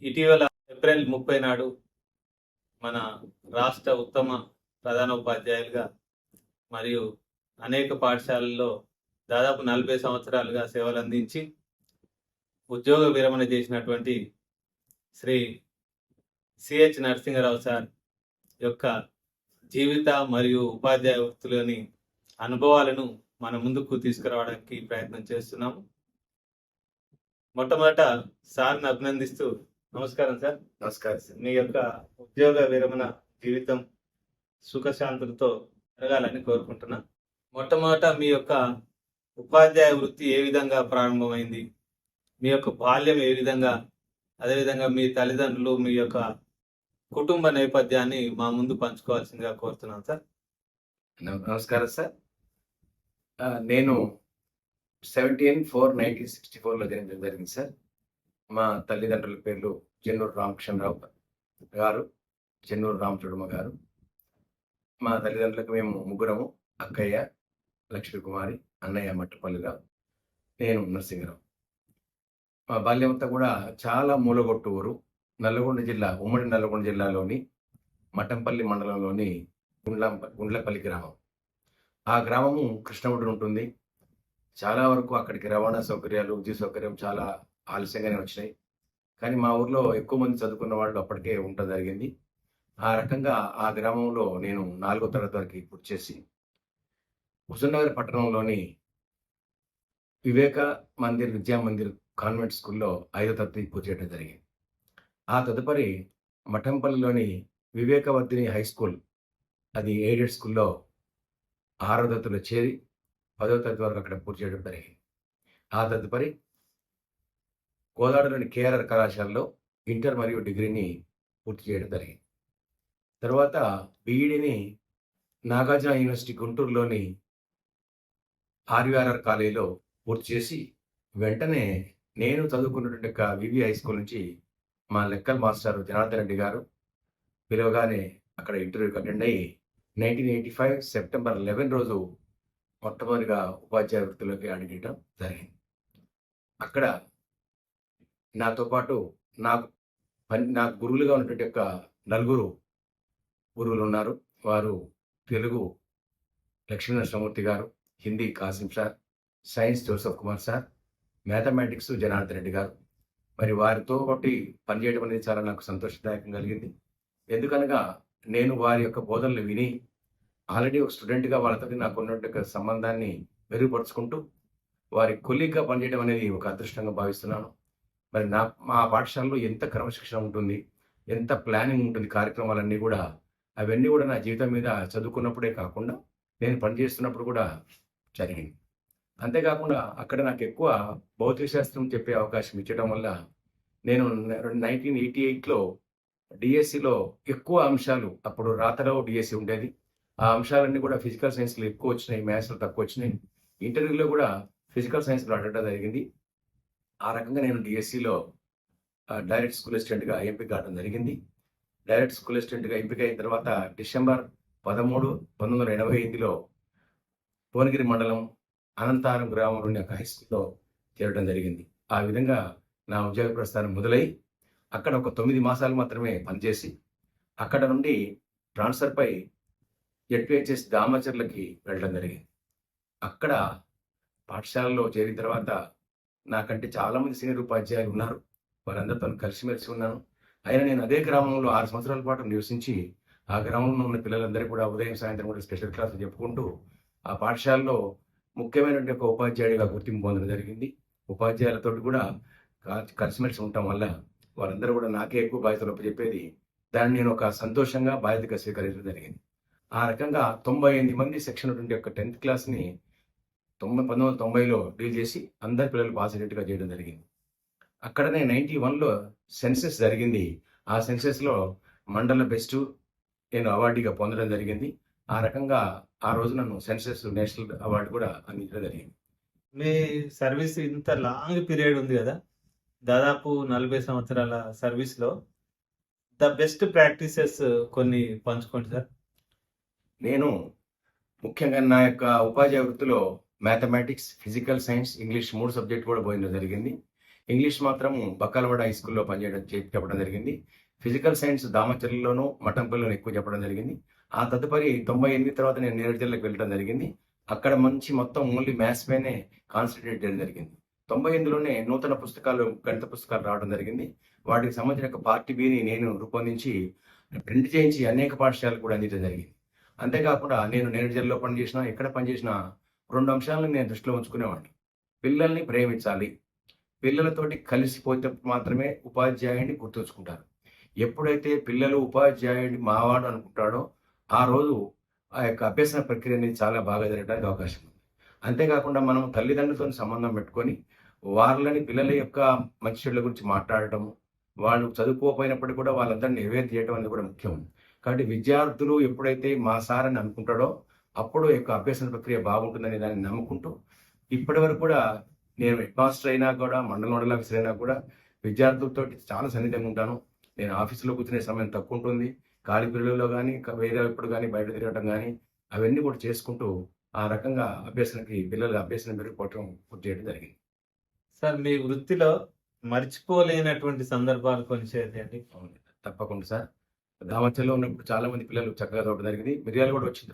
ఇటీవల ఏప్రిల్ 30 నాడు మన రాష్ట్ర ఉత్తమ ప్రధానోపాధ్యాయులుగా మరియు అనేక పాఠశాలల్లో దాదాపు 40 సంవత్సరాలుగా సేవలు అందించి ఉద్యోగ విరమణ చేసినటువంటి శ్రీ సిహెచ్ నరసింహారావు సార్ యొక్క జీవిత మరియు ఉపాధ్యాయ వృత్తిలోని అనుభవాలను మన ముందుకు తీసుకురావడానికి ప్రయత్నం చేస్తున్నాము. మొట్టమొదట సార్ని అభినందిస్తూ, నమస్కారం సార్. నమస్కారం సార్. మీ యొక్క ఉద్యోగ విరమణ జీవితం సుఖశాంతులతో జరగాలని కోరుకుంటున్నా. మొట్టమొదట మీ యొక్క ఉపాధ్యాయ వృత్తి ఏ విధంగా ప్రారంభమైంది, మీ యొక్క బాల్యం ఏ విధంగా, అదేవిధంగా మీ తల్లిదండ్రులు, మీ యొక్క కుటుంబ నేపథ్యాన్ని మా ముందు పంచుకోవాల్సిందిగా కోరుతున్నాను సార్. నమస్కారం సార్. నేను 17/4/1964లో జన్మించడం జరిగింది సార్. మా తల్లిదండ్రుల పేర్లు చెన్నూరు రామకృష్ణరావు గారు, చెన్నూరు రామచూడమ్మ గారు. మా తల్లిదండ్రులకు మేము ముగ్గురము: అక్కయ్య లక్ష్మీకుమారి, అన్నయ్య మట్టుపల్లిరావు, నేను నరసింహరావు. మా బాల్యం అంతా కూడా చాలా మూలగొట్టు ఊరు, నల్లగొండ జిల్లా, ఉమ్మడి నల్లగొండ జిల్లాలోని మఠంపల్లి మండలంలోని గుండ్లపల్లి గ్రామం. ఆ గ్రామము కృష్ణవుడు ఉంటుంది. చాలా వరకు అక్కడికి రవాణా సౌకర్యాలు, విద్యుత్ సౌకర్యం చాలా ఆలస్యంగానే వచ్చినాయి. కానీ మా ఊర్లో ఎక్కువ మంది చదువుకున్న వాళ్ళు అప్పటికే ఉండడం జరిగింది. ఆ రకంగా ఆ గ్రామంలో నేను 4వ తరగతి వరకు పూర్తి చేసి హుజూర్నగర్ పట్టణంలోని వివేక మందిర్ విద్యా మందిర్ కాన్వెంట్ స్కూల్లో 5వ తరగతి పూర్తి చేయడం జరిగింది. ఆ తదుపరి మఠంపల్లిలోని వివేకవర్ధిని హై స్కూల్, అది ఎయిడెడ్ స్కూల్లో 6వ తరగతిలో చేరి 10వ తరగతి వరకు అక్కడ పూర్తి చేయడం జరిగింది. ఆ తదుపరి కోదాడలోని కేఆర్ఆర్ కళాశాలలో ఇంటర్ మరియు డిగ్రీని పూర్తి చేయడం జరిగింది. తర్వాత బీఈడిని నాగార్జున యూనివర్సిటీ గుంటూరులోని ఆర్వీఆర్ఆర్ కాలేజీలో పూర్తి చేసి వెంటనే నేను చదువుకున్నటువంటి వివి హై స్కూల్ నుంచి మా లెక్కల మాస్టర్ జనార్దన్ రెడ్డి గారు పిలవగానే అక్కడ ఇంటర్వ్యూకి అటెండ్ అయ్యి 1985 సెప్టెంబర్ 11 రోజు మొట్టమొదటిగా ఉపాధ్యాయ వృత్తిలోకి అడిగటం జరిగింది. అక్కడ నాతో పాటు నాకు గురువులుగా ఉన్నటువంటి యొక్క 4 గురువులు ఉన్నారు. వారు Telugu Lakshminarasimhamurthy garu, Hindi Kasim sir, science Joseph Kumar sir, mathematics Janardhan Reddy garu. మరి వారితో ఒకటి పనిచేయడం అనేది చాలా నాకు సంతోషదాయకం కలిగింది. ఎందుకనగా నేను వారి యొక్క బోధనలు విని ఆల్రెడీ ఒక స్టూడెంట్గా వాళ్ళతో నాకు ఉన్నటువంటి సంబంధాన్ని మెరుగుపరుచుకుంటూ వారి కొలీగ్గా పనిచేయడం అనేది ఒక అదృష్టంగా భావిస్తున్నాను. మరి మా పాఠశాలలో ఎంత క్రమశిక్షణ ఉంటుంది, ఎంత ప్లానింగ్ ఉంటుంది, కార్యక్రమాలన్నీ కూడా అవన్నీ కూడా నా జీవితం మీద చదువుకున్నప్పుడే కాకుండా నేను పనిచేస్తున్నప్పుడు కూడా జరిగింది. అంతేకాకుండా అక్కడ నాకు ఎక్కువ భౌతిక శాస్త్రం చెప్పే అవకాశం ఇచ్చడం వల్ల నేను 1988లో డిఎస్సిలో ఎక్కువ అంశాలు, అప్పుడు రాతలో డిఎస్సి ఉండేది, ఆ అంశాలన్నీ కూడా ఫిజికల్ సైన్స్లో ఎక్కువ వచ్చినాయి, మ్యాథ్స్లో తక్కువ వచ్చినాయి. ఇంటర్వ్యూలో కూడా ఫిజికల్ సైన్స్లో అడగడం జరిగింది. ఆ రకంగా నేను డిఎస్సిలో డైరెక్ట్ స్కూల్ అసిస్టెంట్గా ఎంపిక కావడం జరిగింది. డైరెక్ట్ స్కూల్ అసిస్టెంట్గా ఎంపిక అయిన తర్వాత డిసెంబర్ 13, 1988లో భువనగిరి మండలం అనంతారం గ్రామంలోని ఒక హై స్కూల్లో చేరడం జరిగింది. ఆ విధంగా నా ఉద్యోగ ప్రస్థానం మొదలై అక్కడ ఒక 9 మాసాలు మాత్రమే పనిచేసి అక్కడ నుండి ట్రాన్స్ఫర్పై జెడ్పీహెచ్ఎస్ దామచర్లకి వెళ్ళడం జరిగింది. అక్కడ పాఠశాలలో చేరిన తర్వాత నాకంటే చాలామంది సీనియర్ ఉపాధ్యాయులు ఉన్నారు. వారందరితో కలిసిమెలిసి ఉన్నాను. అయినా నేను అదే గ్రామంలో 6 సంవత్సరాల పాటు నివసించి ఆ గ్రామంలో ఉన్న పిల్లలందరికీ కూడా ఉదయం సాయంత్రం కూడా స్పెషల్ క్లాసులు చెప్పుకుంటూ ఆ పాఠశాలలో ముఖ్యమైనటువంటి ఒక ఉపాధ్యాయుడిగా గుర్తింపు పొందడం జరిగింది. ఉపాధ్యాయులతో కూడా కలిసిమెలిసి ఉండటం వల్ల వారందరూ కూడా నాకే ఎక్కువ బాధ్యతలు చెప్పేది. దాన్ని నేను ఒక సంతోషంగా బాధ్యతగా స్వీకరించడం జరిగింది. ఆ రకంగా 98 మంది సెక్షన్ ఉన్నటువంటి యొక్క 10th క్లాస్ని 1990లో డీల్ చేసి అందరి పిల్లలు పాస్ అయ్యేట్టుగా చేయడం జరిగింది. అక్కడనే 91లో సెన్సెస్ జరిగింది. ఆ సెన్సెస్లో మండల బెస్ట్ నేను అవార్డుగా పొందడం జరిగింది. ఆ రకంగా ఆ రోజు నన్ను సెన్సెస్ నేషనల్ అవార్డు కూడా అందించడం జరిగింది. మీ సర్వీస్ ఇంత లాంగ్ పీరియడ్ ఉంది కదా, దాదాపు 40 సంవత్సరాల సర్వీస్లో ద బెస్ట్ ప్రాక్టీసెస్ కొన్ని పంచుకోండి సార్. నేను ముఖ్యంగా నా యొక్క ఉపాధ్యాయ వృత్తిలో mathematics, physical science, English 3 subject కూడా పోయిన జరిగింది. ఇంగ్లీష్ మాత్రం బక్కలవాడ హై స్కూల్లో చెప్పడం జరిగింది. ఫిజికల్ సైన్స్ దామచర్లలోను, మఠంపల్లిలోను ఎక్కువ చెప్పడం జరిగింది. ఆ తదుపరి 98 తర్వాత నేను నేరేడు జిల్లాకి వెళ్ళడం జరిగింది. అక్కడ మంచి మొత్తం ఓన్లీ మ్యాథ్స్ పైనే కాన్సన్ట్రేట్ చేయడం జరిగింది. 98లోనే నూతన పుస్తకాలు, గణిత పుస్తకాలు రావడం జరిగింది. వాటికి సంబంధించిన ఒక పార్ట్ బిని నేను రూపొందించి ప్రింట్ చేయించి అనేక పాఠశాలకు కూడా అందించడం జరిగింది. అంతేకాకుండా నేను నేరేడు జిల్లాలో పనిచేసినా, ఎక్కడ పనిచేసినా 2 అంశాలను నేను దృష్టిలో ఉంచుకునేవాడిని. పిల్లల్ని ప్రేమించాలి. పిల్లలతోటి కలిసిపోతే మాత్రమే ఉపాధ్యాయుడిని గుర్తుంచుకుంటారు. ఎప్పుడైతే పిల్లలు ఉపాధ్యాయుడిని మావాడు అనుకుంటాడో ఆ రోజు ఆ యొక్క అభ్యసన ప్రక్రియ అనేది చాలా బాగా జరగడానికి అవకాశం ఉంది. అంతేకాకుండా మనం తల్లిదండ్రులతో సంబంధం పెట్టుకొని వాళ్ళని పిల్లల యొక్క మంచి చెడుల గురించి మాట్లాడటం, వాళ్ళు చదువుకోకపోయినప్పటికీ కూడా వాళ్ళందరినీ నివేదన చేయడం అనేది కూడా ముఖ్యం. కాబట్టి విద్యార్థులు ఎప్పుడైతే మా సార్ అని అనుకుంటాడో అప్పుడు యొక్క అభ్యసన ప్రక్రియ బాగుంటుందని దాన్ని నమ్ముకుంటూ ఇప్పటి వరకు కూడా నేను హెడ్ మాస్టర్ అయినా కూడా, మండల నోడల్ ఆఫీసర్ అయినా కూడా విద్యార్థులతో చాలా సన్నిహితంగా ఉంటాను. నేను ఆఫీసులో కూర్చునే సమయం తక్కువ ఉంటుంది. ఖాళీ పీరియడ్లో కానీ, వేరే ఎప్పుడు కానీ బయట తిరగడం కానీ అవన్నీ కూడా చేసుకుంటూ ఆ రకంగా పిల్లల అభ్యసనం మెరుగుపడటం పూర్తి చేయడం జరిగింది. సార్ మీ వృత్తిలో మర్చిపోలేనటువంటి సందర్భాలు కొన్ని షేర్ చేయండి. అవును. తప్పకుండా సార్. దామచర్లో ఉన్నప్పుడు చాలా మంది పిల్లలు చక్కగా చదవడం జరిగింది. మిర్యాలగూడ వచ్చిన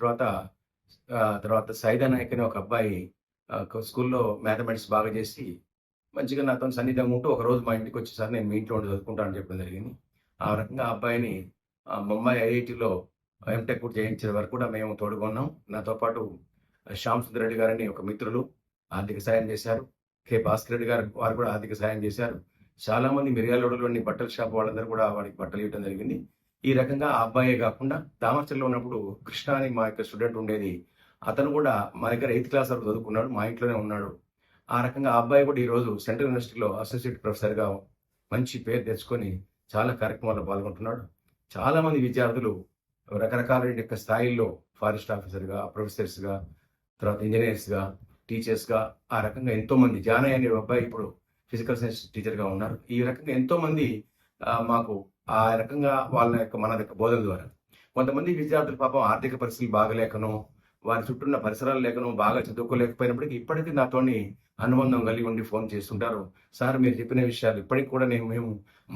తర్వాత సైదా నాయక్ అనే ఒక అబ్బాయి స్కూల్లో మ్యాథమెటిక్స్ బాగా చేసి మంచిగా నాతో సన్నిహితంగా ఉంటూ ఒకరోజు మా ఇంటికి వచ్చి సార్ నేను మీ ఇంట్లో ఉండి చదువుకుంటానని చెప్పడం జరిగింది. ఆ రకంగా ఆ అబ్బాయిని ముంబై ఐఐటీలో ఎంటెక్ కూడా చేయించే వరకు కూడా మేము తోడుగా ఉన్నాం. నాతో పాటు శ్యామ్ సుందర్ రెడ్డి గారని ఒక మిత్రులు ఆర్థిక సాయం చేశారు. కె భాస్కర్ రెడ్డి గారు వారు కూడా ఆర్థిక సాయం చేశారు. చాలా మంది మిర్యాలగూడలోని బట్టల షాప్ వాళ్ళందరూ కూడా వాడికి బట్టలు ఇవ్వడం జరిగింది. ఈ రకంగా ఆ అబ్బాయే కాకుండా దామచర్లో ఉన్నప్పుడు కృష్ణ అని మా యొక్క స్టూడెంట్ ఉండేది. అతను కూడా మా దగ్గర 8th క్లాస్ వరకు చదువుకున్నాడు. మా ఇంట్లోనే ఉన్నాడు. ఆ రకంగా ఆ అబ్బాయి కూడా ఈరోజు సెంట్రల్ యూనివర్సిటీలో అసోసియేట్ ప్రొఫెసర్గా మంచి పేరు తెచ్చుకొని చాలా కార్యక్రమాల్లో పాల్గొంటున్నాడు. చాలా మంది విద్యార్థులు రకరకాల యొక్క స్థాయిల్లో ఫారెస్ట్ ఆఫీసర్గా, ప్రొఫెసర్స్గా, తర్వాత ఇంజనీర్స్గా, టీచర్స్గా ఆ రకంగా ఎంతోమంది జానయ్య అనే అబ్బాయి ఇప్పుడు ఫిజికల్ సైన్స్ టీచర్గా ఉన్నారు. ఈ రకంగా ఎంతోమంది మాకు ఆ రకంగా మన యొక్క బోధన ద్వారా కొంతమంది విద్యార్థులు పాపం ఆర్థిక పరిస్థితులు బాగలేకనో, వారి చుట్టూ ఉన్న పరిసరాలు లేకనో, బాగా చదువుకోలేకపోయినప్పటికీ ఇప్పటికీ నాతోని అనుబంధం కలిగి ఉండి ఫోన్ చేస్తుంటారు. సార్ మీరు చెప్పిన విషయాలు ఇప్పటికి కూడా మేము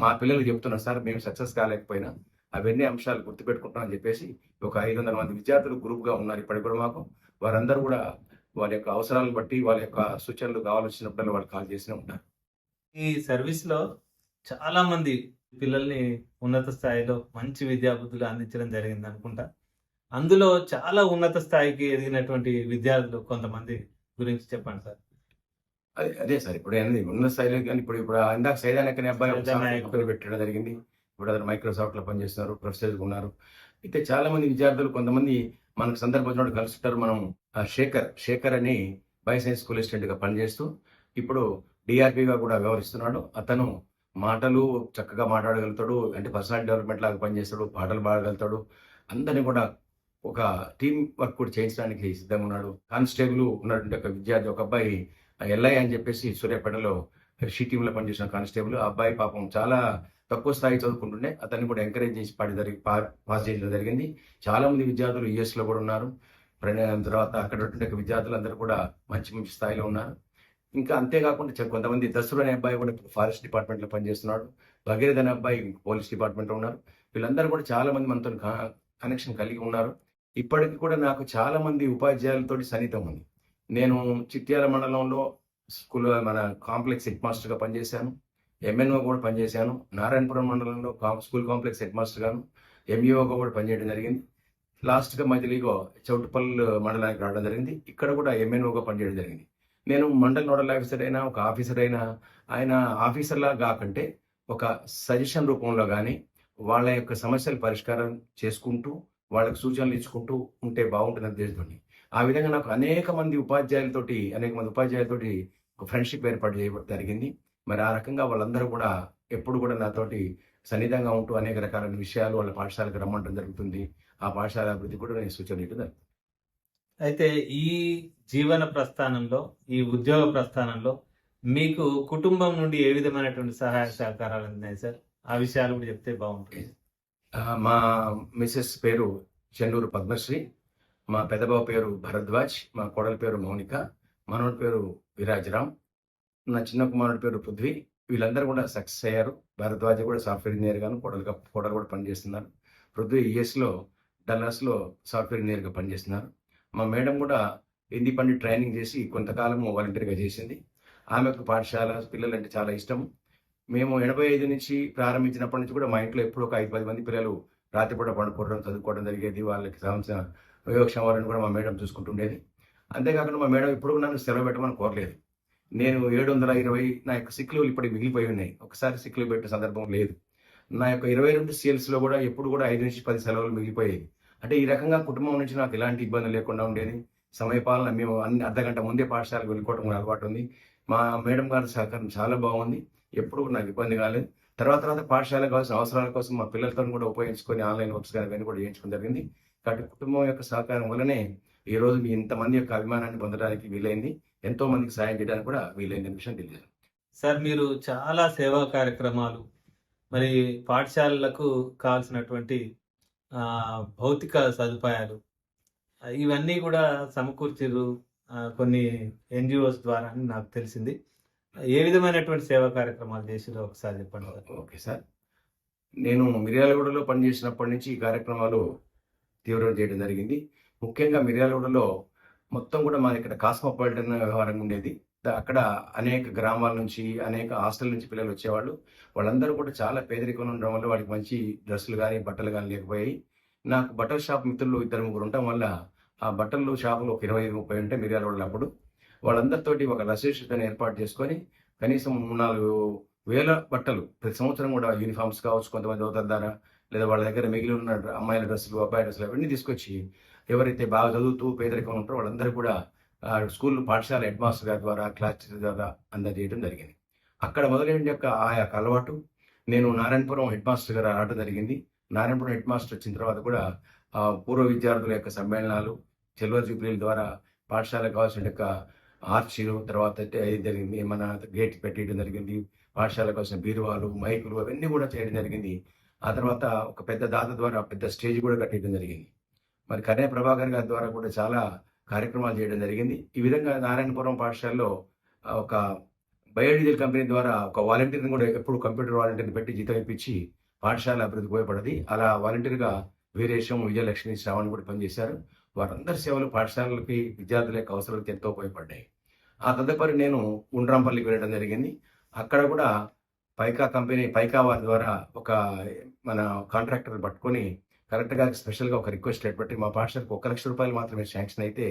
మా పిల్లలకు చెప్తున్నాం సార్, మేము సక్సెస్ కాలేకపోయినా అవన్నీ అంశాలు గుర్తుపెట్టుకుంటామని చెప్పేసి ఒక 500 మంది విద్యార్థులు గ్రూప్గా ఉన్నారు ఇప్పటికి కూడా మాకు. వారందరూ కూడా వాళ్ళ యొక్క అవసరాలను బట్టి వాళ్ళ యొక్క సూచనలు కావాల్సినప్పుడు వాళ్ళు కాల్ చేస్తూనే ఉంటారు. ఈ సర్వీస్‌లో చాలా మంది పిల్లల్ని ఉన్నత స్థాయిలో మంచి విద్యాబుద్ధులు అందించడం జరిగింది అనుకుంటా. అందులో చాలా ఉన్నత స్థాయికి ఎదిగినటువంటి విద్యార్థులు కొంతమంది గురించి చెప్పండి సార్. అదే సార్ ఇప్పుడు ఉన్న స్థాయిలో కానీ ఇప్పుడు ఇందాక సైదానాయక్ అనే అబ్బాయి సైదా నాయక్. పేరు పెట్టడం జరిగింది. ఇప్పుడు అతను మైక్రోసాఫ్ట్లో పనిచేస్తున్నారు, ప్రొఫెసర్గా ఉన్నారు. అయితే చాలా మంది విద్యార్థులు కొంతమంది మనకు సందర్భం వచ్చినప్పుడు కలుస్తుంటారు. మనం శేఖర్ అని బయోసైన్స్ స్కూల్ అసిస్టెంట్గా పనిచేస్తూ ఇప్పుడు డిఆర్పిగా కూడా వ్యవహరిస్తున్నాడు. అతను మాటలు చక్కగా మాట్లాడగలుగుతాడు, అంటే పర్సనాలిటీ డెవలప్మెంట్ లాగా పనిచేస్తాడు, పాటలు పాడగలుగుతాడు. అందరినీ కూడా ఒక టీం వర్క్ కూడా చేయించడానికి సిద్ధంగా ఉన్నాడు. కానిస్టేబుల్ ఉన్నటువంటి ఒక విద్యార్థి, ఒక అబ్బాయి ఎల్ఐ అని చెప్పేసి సూర్యాపేటలో షీ టీంలో పనిచేసిన కానిస్టేబుల్. ఆ అబ్బాయి పాపం చాలా తక్కువ స్థాయి చదువుకుంటుండే, అతన్ని కూడా ఎంకరేజ్ చేసి పాస్ చేయడం జరిగింది. చాలా మంది విద్యార్థులు యుఎస్లో కూడా ఉన్నారు. తర్వాత అక్కడ ఉన్నటువంటి విద్యార్థులు అందరూ కూడా మంచి మంచి స్థాయిలో ఉన్నారు. ఇంకా అంతేకాకుండా కొంతమంది దసరు అనే అబ్బాయి కూడా ఫారెస్ట్ డిపార్ట్మెంట్లో పనిచేస్తున్నాడు. భగీరథ్ అనే అబ్బాయి పోలీస్ డిపార్ట్మెంట్లో ఉన్నారు. వీళ్ళందరూ కూడా చాలా మంది మనతో కనెక్షన్ కలిగి ఉన్నారు. ఇప్పటికి కూడా నాకు చాలా మంది ఉపాధ్యాయులతో సన్నిహితం ఉంది. నేను చిట్యాల మండలంలో మన కాంప్లెక్స్ హెడ్ మాస్టర్గా పనిచేశాను. ఎంఎన్ఓ కూడా పనిచేశాను. నారాయణపురం మండలంలో స్కూల్ కాంప్లెక్స్ హెడ్ మాస్టర్ గాను, ఎంఈఓగా కూడా పనిచేయడం జరిగింది. లాస్ట్గా మధ్యలో చౌటుపల్లి మండలానికి రావడం జరిగింది. ఇక్కడ కూడా ఎంఎన్ఓగా పనిచేయడం జరిగింది. నేను మండల్ నోడల్ ఆఫీసర్ అయినా, ఒక ఆఫీసర్ అయినా, ఆయన ఆఫీసర్లా కాకంటే ఒక సజెషన్ రూపంలో కానీ వాళ్ళ యొక్క సమస్యలు పరిష్కారం చేసుకుంటూ వాళ్ళకి సూచనలు ఇచ్చుకుంటూ ఉంటే బాగుంటుంది ఉద్దేశంతోని. ఆ విధంగా నాకు అనేక మంది ఉపాధ్యాయులతోటి ఒక ఫ్రెండ్షిప్ ఏర్పాటు చేయడం జరిగింది. మరి ఆ రకంగా వాళ్ళందరూ కూడా ఎప్పుడు కూడా నాతోటి సన్నిహితంగా ఉంటూ అనేక రకాలైన విషయాలు వాళ్ళ పాఠశాలకు రమ్మంటం జరుగుతుంది. ఆ పాఠశాల అభివృద్ధి కూడా నేను సూచనలు ఇవ్వడం జరుగుతుంది. అయితే ఈ జీవన ప్రస్థానంలో, ఈ ఉద్యోగ ప్రస్థానంలో మీకు కుటుంబం నుండి ఏ విధమైనటువంటి సహాయ సహకారాలు అందినాయి సార్? ఆ విషయాలు కూడా చెప్తే బాగుంటుంది. మా మిసెస్ పేరు చెన్నూరు పద్మశ్రీ, మా పెద్దబాబు పేరు భరద్వాజ్, మా కోడల పేరు మౌనిక, మనవడి పేరు విరాజరామ్, నా చిన్న కుమారుడి పేరు పృథ్వీ, వీళ్ళందరూ కూడా సక్సెస్ అయ్యారు. భరద్వాజ కూడా సాఫ్ట్‌వేర్ ఇంజినీర్ గాను, కోడలు కూడా పనిచేస్తున్నారు. పృథ్వీ యూఎస్‌లో డల్లాస్‌లో సాఫ్ట్‌వేర్ ఇంజినీర్‌గా పనిచేస్తున్నారు. మా మేడం కూడా హిందీ పండిట్ ట్రైనింగ్ చేసి కొంతకాలం వాలంటీర్‌గా చేసింది. ఆమెకు పాఠశాల, పిల్లలంటే చాలా ఇష్టం. మేము 85 నుంచి ప్రారంభించినప్పటి నుంచి కూడా మా ఇంట్లో ఎప్పుడూ ఒక 5, 10 మంది పిల్లలు రాత్రిపూట పండుకోవడం, చదువుకోవడం జరిగేది. వాళ్ళకి కావాల్సిన యోగక్షేమాలను కూడా మా మేడం చూసుకుంటుండేది. అంతేకాకుండా మా మేడం ఎప్పుడు నన్ను సెలవు పెట్టమని కోరలేదు. నేను 720 నా యొక్క సిక్ లీవ్‌లు ఇప్పటికి మిగిలిపోయి ఉన్నాయి. ఒకసారి సిక్ లీవ్ పెట్టిన సందర్భం లేదు. నా యొక్క 22 సీఎల్స్‌లో కూడా ఎప్పుడు కూడా 5-10 సెలవులు మిగిలిపోయేవి. అంటే ఈ రకంగా కుటుంబం నుంచి నాకు ఎలాంటి ఇబ్బంది లేకుండా ఉండేది. సమయపాలన మేము అర్ధగంట ముందే పాఠశాలకు వెళ్ళిపోవడం కూడా అలవాటు ఉంది. మా మేడం గారి సహకారం చాలా బాగుంది. ఎప్పుడు నాకు ఇబ్బంది కాలేదు. తర్వాత పాఠశాలకు కావాల్సిన అవసరాల కోసం మా పిల్లలతో కూడా ఉపయోగించుకొని ఆన్‌లైన్ వర్క్స్ గాని ఇవన్నీ కూడా చేయించుకోవడం జరిగింది. కాబట్టి కుటుంబం యొక్క సహకారం వల్లనే ఈరోజు మీ ఇంతమంది యొక్క అభిమానాన్ని పొందడానికి వీలైంది. ఎంతో మందికి సాయం చేయడానికి కూడా వీలైందనే విషయం తెలియజేస్తున్నాను. సార్, మీరు చాలా సేవా కార్యక్రమాలు, మరి పాఠశాలలకు కావాల్సినటువంటి భౌతిక సదుపాయాలు ఇవన్నీ కూడా సమకూర్చిర్రు కొన్ని ఎన్‌జీఓస్ ద్వారా అని నాకు తెలిసింది. ఏ విధమైనటువంటి సేవా కార్యక్రమాలు చేసిర్రో ఒకసారి చెప్పండి సార్. Okay sir. నేను మిర్యాలగూడలో పనిచేసినప్పటి నుంచి ఈ కార్యక్రమాలు తీవ్రం చేయడం జరిగింది. ముఖ్యంగా మిర్యాలగూడలో మొత్తం కూడా మాది ఇక్కడ కాస్మోపాలిటన్ వ్యవహారం ఉండేది. అక్కడ అనేక గ్రామాల నుంచి, అనేక హాస్టల్ నుంచి పిల్లలు వచ్చేవాళ్ళు. వాళ్ళందరూ కూడా చాలా పేదరికంలో ఉండడం వల్ల వాళ్ళకి మంచి డ్రెస్సులు గానీ, బట్టలు గానీ లేకపోయాయి. నాకు బట్టల షాప్ మిత్రులు 2-3 ఉండటం వల్ల ఆ బట్టలు షాపులు ఒక 25, 30 ఉంటాయి మిర్యాలగూడలో అప్పుడు. వాళ్ళందరితోటి ఒక అసోసియేషన్ ఏర్పాటు చేసుకొని కనీసం 3-4 వేల బట్టలు ప్రతి సంవత్సరం కూడా యూనిఫామ్స్ కావచ్చు, కొంతమంది ధోతర్ ధార లేదా వాళ్ళ దగ్గర మిగిలి ఉన్న అమ్మాయిల డ్రెస్సులు, అబ్బాయి డ్రెస్సులు అవన్నీ తీసుకొచ్చి ఎవరైతే బాగా చదువుతూ పేదరికంలో ఉంటారో వాళ్ళందరూ కూడా స్కూల్ పాఠశాల హెడ్ మాస్టర్ గారి ద్వారా, క్లాస్ టీచర్ ద్వారా అందజేయడం జరిగింది. అక్కడ మొదలైన ఆ యొక్క అలవాటు నేను నారాయణపురం హెడ్ మాస్టర్ గారు రావడం జరిగింది. నారాయణపురం హెడ్ మాస్టర్ వచ్చిన తర్వాత కూడా పూర్వ విద్యార్థుల యొక్క సమ్మేళనాలు, సిల్వర్ జూబ్లీల ద్వారా పాఠశాలకు కావాల్సిన యొక్క ఆర్చీలు, తర్వాత జరిగింది మన గేట్ పెట్టేయడం జరిగింది. పాఠశాలకు కావాల్సిన బీరువాలు, మైకులు అవన్నీ కూడా చేయడం జరిగింది. ఆ తర్వాత ఒక పెద్ద దాత ద్వారా పెద్ద స్టేజ్ కూడా కట్టేయడం జరిగింది. మరి కన్య ప్రభాకర్ గారి ద్వారా కూడా చాలా కార్యక్రమాలు చేయడం జరిగింది. ఈ విధంగా నారాయణపురం పాఠశాలలో ఒక బయోడీజిల్ కంపెనీ ద్వారా ఒక వాలంటీర్ని కూడా ఎప్పుడు కంప్యూటర్ వాలంటీర్ని పెట్టి జీతం ఇప్పించి పాఠశాల అభివృద్ధి ఉపయోగపడది. అలా వాలంటీర్గా వీరేశం, విజయలక్ష్మి, శ్రావణ్ కూడా పనిచేశారు. వారందరి సేవలు పాఠశాలలకి విద్యార్థుల యొక్క అవసరాలకు ఎంతో ఉపయోగపడ్డాయి. ఆ తదుపరి నేను ఉండ్రాంపల్లికి వెళ్ళడం జరిగింది. అక్కడ కూడా పైకా వారి ద్వారా ఒక మన కాంట్రాక్టర్ పట్టుకొని కలెక్టర్ గారికి స్పెషల్గా ఒక రిక్వెస్ట్ లెటర్ పెట్టి మా పాఠశాలకు ₹1,00,000 మాత్రమే శాంక్షన్ అయితే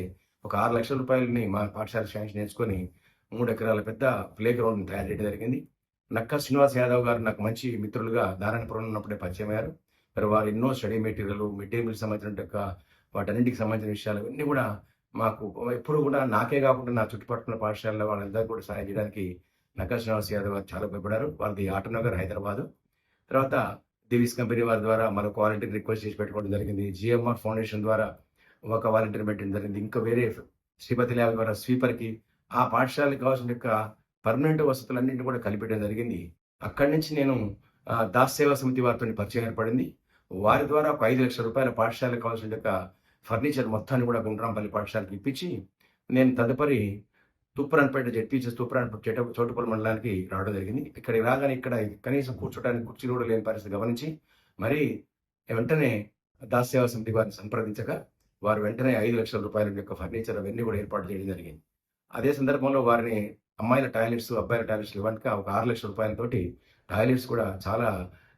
ఒక ₹6,00,000 మా పాఠశాల శాంక్షన్ చేసుకొని 3 ఎకరాల పెద్ద ప్లే గ్రౌండ్ తయారు చేయడం జరిగింది. నక్కా శ్రీనివాస్ యాదవ్ గారు నాకు మంచి మిత్రులుగా నారాయణపురంలో ఉన్నప్పుడే పరిచయం అయ్యారు. మరి వారు ఎన్నో study material, mid day meal సంబంధించిన వాటన్నింటికి సంబంధించిన విషయాలు ఇవన్నీ కూడా మాకు ఎప్పుడు కూడా నాకే కాకుండా నా చుట్టుపక్కల పాఠశాలలో వాళ్ళందరూ కూడా సహాయం చేయడానికి నక్కా శ్రీనివాస్ యాదవ్ గారు చాలా భయపడారు. వాళ్ళది ఆటోనగర్ హైదరాబాదు. తర్వాత దివిస్ కంపెనీ వారి ద్వారా మరొక వాలంటీర్ రిక్వెస్ట్ చేసి పెట్టుకోవడం జరిగింది. జిఎంఆర్ ఫౌండేషన్ ద్వారా ఒక వాలంటీర్ పెట్టడం జరిగింది. ఇంకా వేరే శ్రీపతి ల్యాబ్ ద్వారా స్వీపర్కి ఆ పాఠశాలకు కావాల్సిన యొక్క పర్మనెంట్ వసతులన్నింటినీ కూడా కలిపెట్టడం జరిగింది. అక్కడి నుంచి నేను దాస్ సేవా సమితి వారితో పరిచయం ఏర్పడింది. వారి ద్వారా ఒక ₹5,00,000 పాఠశాలకు కావాల్సిన యొక్క ఫర్నిచర్ మొత్తాన్ని కూడా గుండ్రాంపల్లి పాఠశాలకు ఇప్పించి నేను తదుపరి తూప్రాన్పేట జెడ్పీహెచ్ఎస్ తూప్రాన్పేట చోటుపల్లి మండలానికి రావడం జరిగింది. ఇక్కడికి రాగానే ఇక్కడ కనీసం కూర్చోడానికి కుర్చీలు కూడా లేని పరిస్థితి గమనించి మరి వెంటనే దాస్ సేవా సమితి వారిని సంప్రదించగా వారు వెంటనే ₹5,00,000 యొక్క ఫర్నిచర్ అవన్నీ కూడా ఏర్పాటు చేయడం జరిగింది. అదే సందర్భంలో వారిని అమ్మాయిల టాయిలెట్స్, అబ్బాయిల టాయిలెట్స్ ఇవ్వడానికి ఒక ₹6,00,000 తోటి టాయిలెట్స్ కూడా చాలా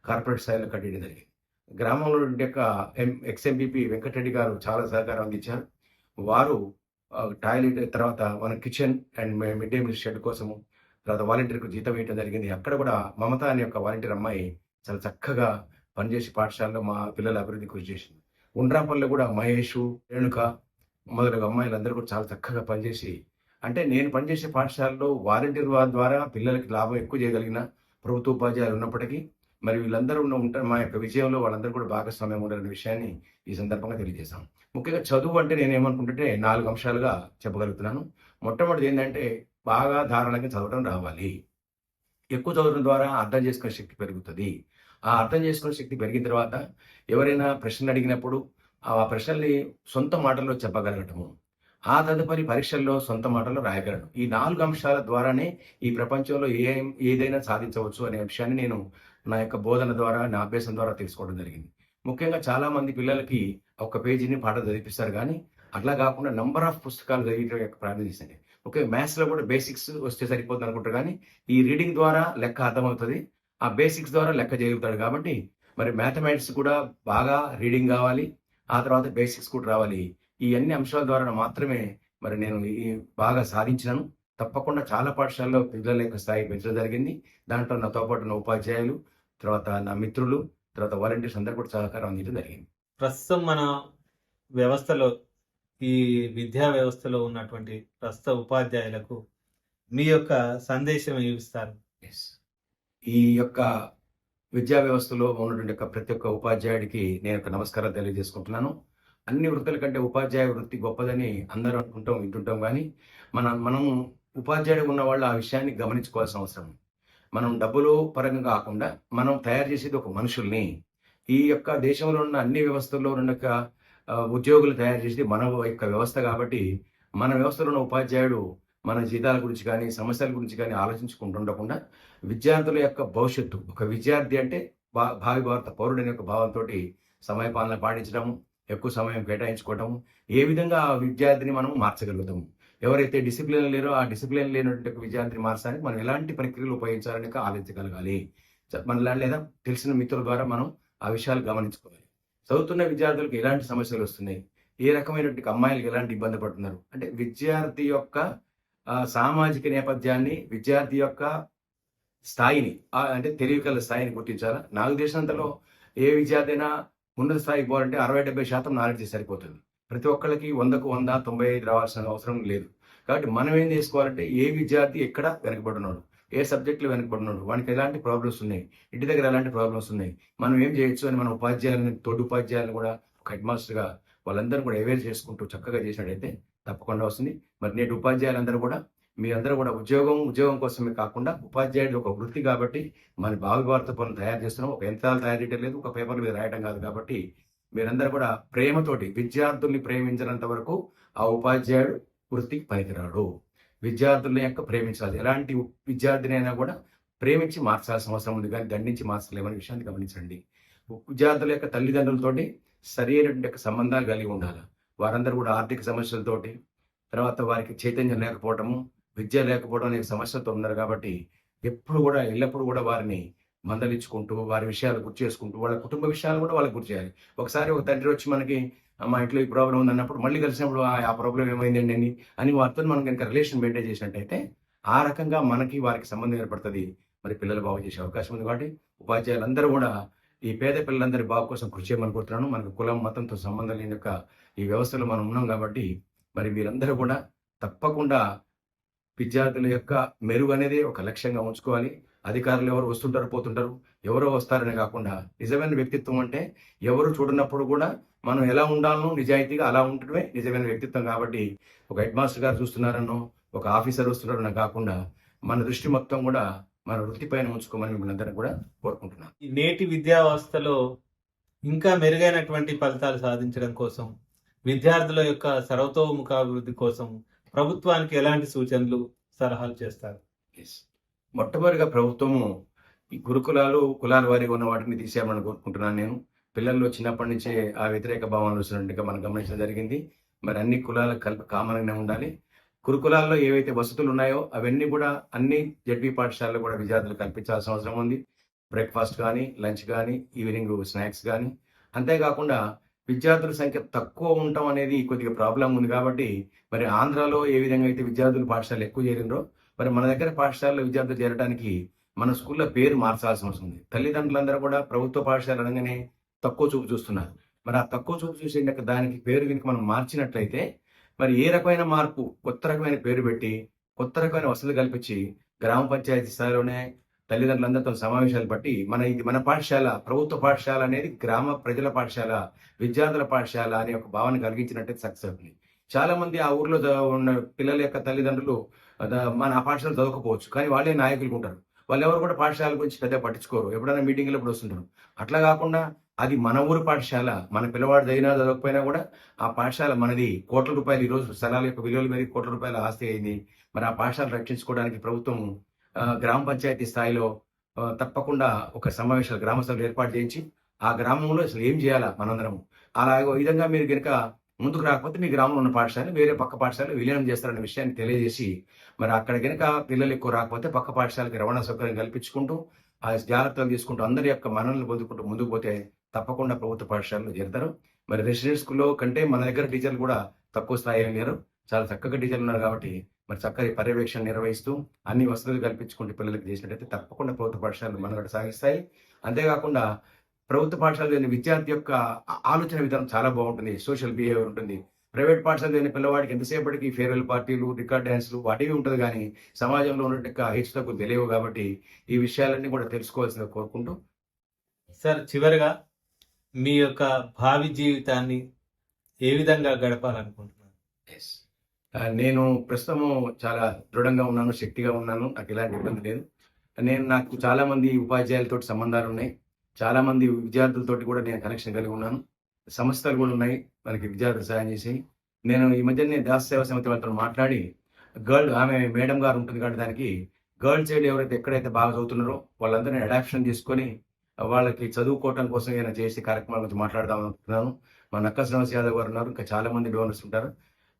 కార్పొరేట్ స్థాయిలో కట్టేయడం జరిగింది. గ్రామంలో యొక్క ఎక్స్ఎంపీపీ వెంకటరెడ్డి గారు చాలా సహకారం అందించారు. వారు టాయిలెట్, తర్వాత మన kitchen and mid day meal shed కోసము, తర్వాత వాలంటీర్కు జీతం వేయడం జరిగింది. అక్కడ కూడా మమత అనే ఒక వాలంటీర్ అమ్మాయి చాలా చక్కగా పనిచేసి పాఠశాలలో మా పిల్లల అభివృద్ధి కృషి చేసింది. ఉండ్రాంపల్లిలో కూడా మహేష్, రేణుక మొదలగు అమ్మాయిలందరూ కూడా చాలా చక్కగా పనిచేసి, అంటే నేను పనిచేసే పాఠశాలలో వాలంటీర్ వారి ద్వారా పిల్లలకి లాభం ఎక్కువ చేయగలిగిన ప్రభుత్వ ఉపాధ్యాయులు ఉన్నప్పటికీ మరి వీళ్ళందరూ ఉంటారు మా యొక్క విజయంలో వాళ్ళందరూ కూడా భాగస్వామ్యం ఉండాలనే విషయాన్ని ఈ సందర్భంగా తెలియజేశాం. ముఖ్యంగా చదువు అంటే నేను ఏమనుకుంటుంటే 4 అంశాలుగా చెప్పగలుగుతున్నాను. మొట్టమొదటిది ఏంటంటే బాగా దారుణంగా చదవడం రావాలి. ఎక్కువ చదవడం ద్వారా అర్థం చేసుకునే శక్తి పెరుగుతుంది. ఆ అర్థం చేసుకునే శక్తి పెరిగిన తర్వాత ఎవరైనా ప్రశ్నలు అడిగినప్పుడు ఆ ప్రశ్నల్ని సొంత మాటల్లో చెప్పగలగటము. ఆ తదుపరి పరీక్షల్లో సొంత మాటల్లో రాయగలను. ఈ 4 అంశాల ద్వారానే ఈ ప్రపంచంలో ఏదైనా సాధించవచ్చు అనే విషయాన్ని నేను నా యొక్క బోధన ద్వారా, నా అభ్యాసం ద్వారా తెలుసుకోవడం జరిగింది. ముఖ్యంగా చాలామంది పిల్లలకి ఒక పేజీని పాఠం చదివిపిస్తారు గానీ, అట్లా కాకుండా నంబర్ ఆఫ్ పుస్తకాలు చదివించడం యొక్క ప్రయత్నం చేశాను. ఓకే. మ్యాథ్స్‌లో కూడా బేసిక్స్ వస్తే సరిపోతుందనుకుంటారు గానీ, ఈ రీడింగ్ ద్వారా లెక్క అర్థమవుతది. ఆ బేసిక్స్ ద్వారా లెక్క చేయగలుగుతాడు కాబట్టి, మరి మ్యాథమెటిక్స్ కూడా బాగా రీడింగ్ కావాలి. ఆ తర్వాత బేసిక్స్ కూడా రావాలి. ఈ అన్ని అంశాల ద్వారా మాత్రమే మరి నేను బాగా సాధించినాను. తప్పకుండా చాలా పాఠశాలలో పిల్లల యొక్క స్థాయి పెంచడం జరిగింది. దాంట్లో నాతో పాటు ఉన్న ఉపాధ్యాయులు, తర్వాత నా మిత్రులు, తర్వాత వాలంటీర్స్ అందరూ కూడా సహకారం అందించడం జరిగింది. ప్రస్తుతం మన వ్యవస్థలో, ఈ విద్యా వ్యవస్థలో ఉన్నటువంటి ప్రస్తుత ఉపాధ్యాయులకు మీ యొక్క సందేశం ఏమిస్తారు? యెస్. ఈ యొక్క విద్యా వ్యవస్థలో ఉన్నటువంటి యొక్క ప్రతి ఒక్క ఉపాధ్యాయుడికి నేను ఒక నమస్కారం తెలియజేసుకుంటున్నాను. అన్ని వృత్తుల కంటే ఉపాధ్యాయ వృత్తి గొప్పదని అందరూ అనుకుంటాం, వింటుంటాం గానీ, మనం ఉపాధ్యాయుడిగా ఉన్నవాళ్ళు ఆ విషయాన్ని గమనించుకోవాల్సిన అవసరం ఉంది. మనం డబ్బులు పరంగా కాకుండా, మనం తయారు చేసేది ఒక మనుషుల్ని. ఈ యొక్క దేశంలో ఉన్న అన్ని వ్యవస్థల్లో ఉన్న యొక్క ఉద్యోగులు తయారు చేసేది మన యొక్క వ్యవస్థ కాబట్టి, మన వ్యవస్థలో ఉన్న ఉపాధ్యాయుడు మన జీతాల గురించి కానీ, సమస్యల గురించి కానీ ఆలోచించుకుంటూ ఉండకుండా, విద్యార్థుల యొక్క భవిష్యత్తు, ఒక విద్యార్థి అంటే భావి భారత పౌరుడనే ఒక భావంతోటి సమయపాలన పాటించడము, ఎక్కువ సమయం కేటాయించుకోవటము, ఏ విధంగా ఆ విద్యార్థిని మనం మార్చగలుగుతాము. ఎవరైతే డిసిప్లిన్ లేరో, ఆ డిసిప్లిన్ లేనటువంటి విద్యార్థిని మార్చడానికి మనం ఎలాంటి ప్రక్రియలు ఉపయోగించాలని ఆలోచించగలగాలి. లేదా తెలిసిన మిత్రుల ద్వారా మనం ఆ విషయాలు గమనించుకోవాలి. చదువుతున్న విద్యార్థులకు ఎలాంటి సమస్యలు వస్తున్నాయి, ఏ రకమైనటువంటి అమ్మాయిలకు ఎలాంటి ఇబ్బంది పడుతున్నారు, అంటే విద్యార్థి యొక్క సామాజిక నేపథ్యాన్ని, విద్యార్థి యొక్క స్థాయిని, అంటే తెలివికల స్థాయిని గుర్తించాలా. నాకు తెలిసినంతలో ఏ విద్యార్థి అయినా ఉన్నత స్థాయికి పోవాలంటే 60-70% నాలెడ్జ్ సరిపోతుంది. ప్రతి ఒక్కళ్ళకి 100కు 100, 95 రావాల్సిన అవసరం లేదు. కాబట్టి మనం ఏం చేసుకోవాలంటే, ఏ విద్యార్థి ఎక్కడ వెనకబడున్నాడు, ఏ సబ్జెక్టులో వెనకబడున్నాడు, వానికి ఎలాంటి ప్రాబ్లమ్స్ ఉన్నాయి, ఇంటి దగ్గర ఎలాంటి ప్రాబ్లమ్స్ ఉన్నాయి, మనం ఏం చేయొచ్చు అని మన ఉపాధ్యాయులను, తోటి ఉపాధ్యాయులను కూడా ఒక హెడ్ మాస్టర్గా వాళ్ళందరూ కూడా అవేర్ చేసుకుంటూ చక్కగా చేసినట్టయితే తప్పకుండా వస్తుంది. మరి నేటి ఉపాధ్యాయులందరూ కూడా, మీరందరూ కూడా ఉద్యోగం కోసమే కాకుండా ఉపాధ్యాయుడు ఒక వృత్తి కాబట్టి మన భావి భారత పనులు తయారు చేస్తున్నాం. ఒక యంత్రాలు తయారు చేయడం లేదు, ఒక పేపర్ మీద రాయడం కాదు. కాబట్టి మీరందరూ కూడా ప్రేమతోటి విద్యార్థుల్ని ప్రేమించినంత వరకు ఆ ఉపాధ్యాయుడు వృత్తికి పనికిరాడు. విద్యార్థుల్ని యొక్క ప్రేమించాలి. ఎలాంటి విద్యార్థినైనా కూడా ప్రేమించి మార్చాల్సిన అవసరం ఉంది, కానీ దండించి మార్చలేమనే విషయాన్ని గమనించండి. విద్యార్థుల యొక్క తల్లిదండ్రులతోటి సరైనటువంటి సంబంధాలు కలిగి ఉండాలి. వారందరూ కూడా ఆర్థిక సమస్యలతోటి, తర్వాత వారికి చైతన్యం లేకపోవటము, విద్య లేకపోవడం అనే సమస్యలతో ఉన్నారు. కాబట్టి ఎల్లప్పుడూ కూడా వారిని మందలించుకుంటూ, వారి విషయాలు గుర్తు చేసుకుంటూ, వాళ్ళ కుటుంబ విషయాలు కూడా వాళ్ళకి గుర్తు చేయాలి. ఒకసారి ఒక తండ్రి వచ్చి మనకి మా ఇంట్లో ఈ ప్రాబ్లం ఉంది అన్నప్పుడు, మళ్ళీ కలిసినప్పుడు ఆ ప్రాబ్లం ఏమైందండి అని వారితో మనం కనుక రిలేషన్ మెయింటైన్ చేసినట్టయితే, ఆ రకంగా మనకి వారికి సంబంధం ఏర్పడుతుంది. మరి పిల్లలు బాగు చేసే అవకాశం ఉంది. కాబట్టి ఉపాధ్యాయులందరూ కూడా ఈ పేద పిల్లలందరి బాగు కోసం కృషి చేయమని కోరుతున్నాను. మనకు కులం, మతంతో సంబంధం లేని యొక్క ఈ వ్యవస్థలో మనం ఉన్నాం కాబట్టి, మరి మీరందరూ కూడా తప్పకుండా విద్యార్థుల యొక్క మెరుగు అనేది ఒక లక్ష్యంగా ఉంచుకోవాలి. అధికారులు ఎవరు వస్తుంటారు, పోతుంటారు, ఎవరో వస్తారని కాకుండా, నిజమైన వ్యక్తిత్వం అంటే ఎవరు చూడనప్పుడు కూడా మనం ఎలా ఉండాలనో నిజాయితీగా అలా ఉండటమే నిజమైన వ్యక్తిత్వం. కాబట్టి ఒక హెడ్ మాస్టర్ గారు చూస్తున్నారనో, ఒక ఆఫీసర్ వస్తున్నారనో కాకుండా, మన దృష్టి మొత్తం కూడా మన వృత్తిపైన ఉంచుకోమని మిమ్మల్ని అందరినీ కూడా కోరుకుంటున్నాను. ఈ నేటి విద్యా వ్యవస్థలో ఇంకా మెరుగైనటువంటి ఫలితాలు సాధించడం కోసం, విద్యార్థుల యొక్క సర్వతోముఖాభివృద్ధి కోసం ప్రభుత్వానికి ఎలాంటి సూచనలు, సలహాలు చేస్తారు? మొట్టమొదటిగా ప్రభుత్వము ఈ గురుకులాలు, కులాల వారీగా ఉన్న వాటిని తీసేయాలని కోరుకుంటున్నాను నేను. పిల్లల్లో చిన్నప్పటి నుంచే ఆ వ్యతిరేక భావనలు వస్తున్నట్టుగా మనం గమనించడం జరిగింది. మరి అన్ని కులాలకు కామన్గానే ఉండాలి. గురుకులాల్లో ఏవైతే వసతులు ఉన్నాయో అవన్నీ కూడా అన్ని జడ్పీ పాఠశాలలో కూడా విద్యార్థులు కల్పించాల్సిన అవసరం ఉంది. బ్రేక్ఫాస్ట్ కానీ, లంచ్ కానీ, ఈవినింగ్ స్నాక్స్ కానీ. అంతేకాకుండా విద్యార్థుల సంఖ్య తక్కువ ఉండటం అనేది కొద్దిగా ప్రాబ్లం ఉంది. కాబట్టి మరి ఆంధ్రాలో ఏ విధంగా అయితే విద్యార్థులు పాఠశాలలు ఎక్కువ చేరిండ్రో, మరి మన దగ్గర పాఠశాలలో విద్యార్థులు చేరడానికి మన స్కూల్లో పేరు మార్చాల్సిన అవసరం ఉంది. తల్లిదండ్రులందరూ కూడా ప్రభుత్వ పాఠశాల అనగానే తక్కువ చూపు చూస్తున్నారు. మరి ఆ తక్కువ చూపు చూసే దానికి పేరు కనుక మనం మార్చినట్లయితే, మరి ఏ రకమైన మార్పు, కొత్త రకమైన పేరు పెట్టి, కొత్త రకమైన వసతులు కల్పించి, గ్రామ పంచాయతీ స్థాయిలోనే తల్లిదండ్రులందరితో సమావేశాలు బట్టి మన పాఠశాల, ప్రభుత్వ పాఠశాల అనేది గ్రామ ప్రజల పాఠశాల, విద్యార్థుల పాఠశాల అనే ఒక భావన కలిగించినట్టయితే సక్సెస్ అవుతుంది. చాలా మంది ఆ ఊర్లో ఉన్న పిల్లల యొక్క తల్లిదండ్రులు మన ఆ పాఠశాల చదవకపోవచ్చు, కానీ వాళ్ళే నాయకులు ఉంటారు. వాళ్ళు ఎవరు కూడా పాఠశాల గురించి పెద్దగా పట్టించుకోరు. ఎప్పుడైనా మీటింగ్లో కూడా వస్తుంటారు. అట్లా కాకుండా అది మన ఊరు పాఠశాల, మన పిల్లవాడు చదివినా చదవకపోయినా కూడా ఆ పాఠశాల మనది. కోట్ల రూపాయలు ఈరోజు స్థలాల యొక్క విలువలు పెరిగి కోట్ల రూపాయల ఆస్తి అయింది. మరి ఆ పాఠశాల రక్షించుకోవడానికి ప్రభుత్వం గ్రామ పంచాయతీ స్థాయిలో తప్పకుండా ఒక సమావేశాలు గ్రామ సభలు ఏర్పాటు చేయించి ఆ గ్రామంలో అసలు ఏం చేయాలా మనందరం. అలాగే విధంగా మీరు కనుక ముందుకు రాకపోతే మీ గ్రామంలో ఉన్న పాఠశాల వేరే పక్క పాఠశాల విలీనం చేస్తారనే విషయాన్ని తెలియజేసి, మరి అక్కడ కనుక పిల్లలు ఎక్కువ రాకపోతే పక్క పాఠశాలకి రవాణా సౌకర్యం కల్పించుకుంటూ ఆ జాగ్రత్తలు తీసుకుంటూ అందరి యొక్క మన్ననలు పొందుకుంటూ ముందుకు పోతే తప్పకుండా ప్రభుత్వ పాఠశాలలో చేరుతారు. మరి రెసిడెంట్ స్కూల్లో కంటే మన దగ్గర టీచర్లు కూడా తక్కువ స్థాయిలో లేరు, చాలా చక్కగా టీచర్లు ఉన్నారు. కాబట్టి మరి చక్కటి పర్యవేక్షణ నిర్వహిస్తూ అన్ని వసతులు కల్పించుకుంటూ పిల్లలకు చేసినట్టయితే తప్పకుండా ప్రభుత్వ పాఠశాలలు మనుగడ సాగిస్తాయి. అంతేకాకుండా ప్రభుత్వ పాఠశాలలో విద్యార్థి యొక్క ఆలోచన విధానం చాలా బాగుంటుంది, సోషల్ బిహేవియర్ ఉంటుంది. ప్రైవేట్ పాఠశాలలో పిల్లవాడికి ఎంతసేపటికి ఫేర్వెల్ పార్టీలు, రికార్డ్ డ్యాన్స్లు వాటివి ఉంటుంది, కానీ సమాజంలో ఉన్నట్టు హెచ్చు తగ్గులు తెలియవు. కాబట్టి ఈ విషయాలన్నీ కూడా తెలుసుకోవాల్సిందిగా కోరుకుంటూ సార్, చివరిగా మీ యొక్క భావి జీవితాన్ని ఏ విధంగా గడపాలనుకుంటున్నారు? నేను ప్రస్తుతము చాలా దృఢంగా ఉన్నాను, శక్తిగా ఉన్నాను, నాకు ఎలాంటి ఇబ్బంది లేదు. నాకు చాలా మంది ఉపాధ్యాయులతో సంబంధాలు ఉన్నాయి, చాలా మంది విద్యార్థులతోటి కూడా నేను కనెక్షన్ కలిగి ఉన్నాను. సంస్థలు కూడా ఉన్నాయి మనకి విద్యార్థులు సహాయం చేసి. నేను ఈ మధ్యనే దాస సేవా సమితి వాళ్ళతో మాట్లాడి ఆమె మేడం గారు ఉంటుంది కాబట్టి దానికి గర్ల్ చైల్డ్ ఎవరైతే ఎక్కడైతే బాగా చదువుతున్నారో వాళ్ళందరినీ అడాప్షన్ చేసుకొని వాళ్ళకి చదువుకోవటం కోసం ఏమైనా చేసే కార్యక్రమాల గురించి మాట్లాడదాం అనుకుంటున్నాను. మా నక్క శ్రీనివాస్ యాదవ్ గారు ఉన్నారు, ఇంకా చాలా మంది డోనర్స్ ఉంటారు.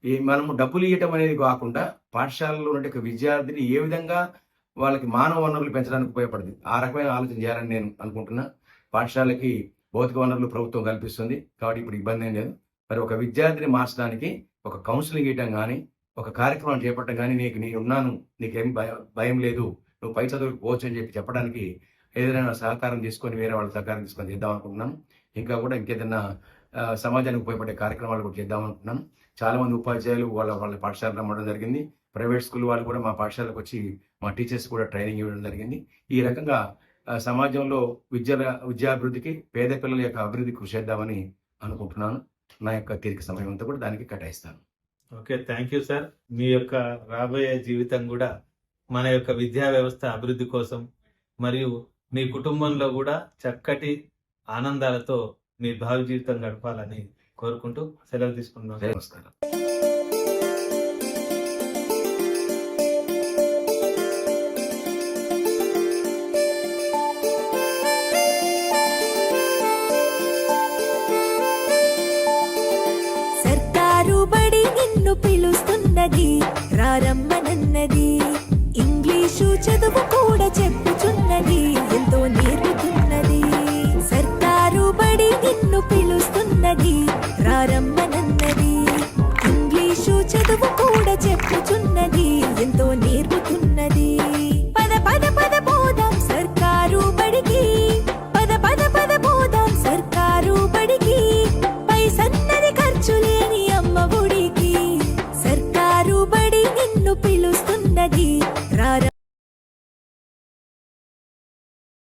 ఈ మనము డబ్బులు ఇవ్వటం అనేది కాకుండా పాఠశాలలో ఉండే విద్యార్థిని ఏ విధంగా వాళ్ళకి మానవ వనరులు పెంచడానికి ఉపయోగపడుతుంది ఆ రకమైన ఆలోచన చేయాలని నేను అనుకుంటున్నా. పాఠశాలకి భౌతిక వనరులు ప్రభుత్వం కల్పిస్తుంది కాబట్టి ఇప్పుడు ఇబ్బంది ఏం లేదు. మరి ఒక విద్యార్థిని మార్చడానికి ఒక కౌన్సిలింగ్ ఇవ్వటం కానీ, ఒక కార్యక్రమం చేపట్టడం కానీ, నేను ఉన్నాను, నీకేం భయం లేదు, నువ్వు పై చదువుకు పోవచ్చు అని చెప్పడానికి ఏదైనా సహకారం తీసుకొని వేరే వాళ్ళ సహకారం తీసుకొని చేద్దాం అనుకుంటున్నాను. ఇంకా కూడా ఇంకేదైనా సమాజానికి ఉపయోగపడే కార్యక్రమాలు కూడా చేద్దాం అనుకుంటున్నాను. చాలా మంది ఉపాధ్యాయులు వాళ్ళ పాఠశాల రమ్మడం జరిగింది. ప్రైవేట్ స్కూల్ వాళ్ళు కూడా మా పాఠశాలకు వచ్చి మా టీచర్స్ కూడా ట్రైనింగ్ ఇవ్వడం జరిగింది. ఈ రకంగా సమాజంలో విద్యాభివృద్ధికి, పేద పిల్లల యొక్క అభివృద్ధికి కృషి చేద్దామని అనుకుంటున్నాను. నా యొక్క తీరిక సమయం అంతా కూడా దానికి కేటాయిస్తాను. Okay, thank you sir. మీ యొక్క రాబోయే జీవితం కూడా మన యొక్క విద్యా వ్యవస్థ అభివృద్ధి కోసం మరియు మీ కుటుంబంలో కూడా చక్కటి ఆనందాలతో మీ భావి జీవితం గడపాలని కోరుకుంటూ సెలవు తీసుకుంటున్నాను. నమస్కారం. సర్కారు బడి నిన్ను పిలుస్తున్నది, రారమ్మనన్నది. ఇంగ్లీషు చదువు కూడా చెప్పుచున్నది, ఎంతో నేర్పుతున్నది. సర్కారు బడి నిన్ను పిలుస్తున్నది, రారమ్మ